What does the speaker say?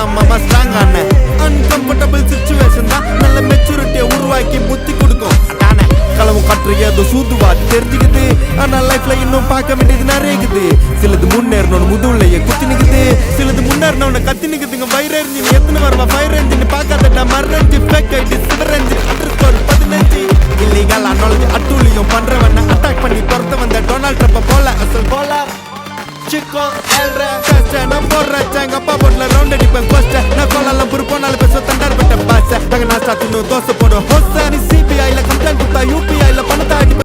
தான் மாமா ஸ்ட்ராங் ஆன அன்கம்ஃபர்டபிள் சிச்சுவேஷன் தான் நல்ல மெச்சூரிட்டியை உருவாக்கி புத்தி கொடுக்கும் அதானே களவு கற்று ஏதோ சூதுவா தெரிஞ்சுக்குது ஆனா லைஃப்ல இன்னும் பார்க்க வேண்டியது நிறையக்குது சிலது முன்னேறணும் முதுகுலையே குத்தி நிக்குது சிலது முன்னேறினவன கத்தி நிக்குதுங்க ஃபயர் என்ஜின் எத்தனை வருவா ஃபயர் என்ஜின் பார்க்காதடா மர்ரஞ்சு ஃபேக் ஐடி சிவரஞ்சு அண்டர்ஸ்கோர் 15 இல்லீகல் அனாலஜி அட்டூழியம் பண்றவன அட்டாக் பண்ணி துரத்த வந்த டொனால்ட் ட்ரம்ப் போல அசல் போல Chico, el rechaste, no borracha, enapa por la ronda ni pen cuesta, no con la lampur pon al peso tan dar bete pasa, tan hasta tu no 12 por hosa ni CBI la complaint puta UPI la panata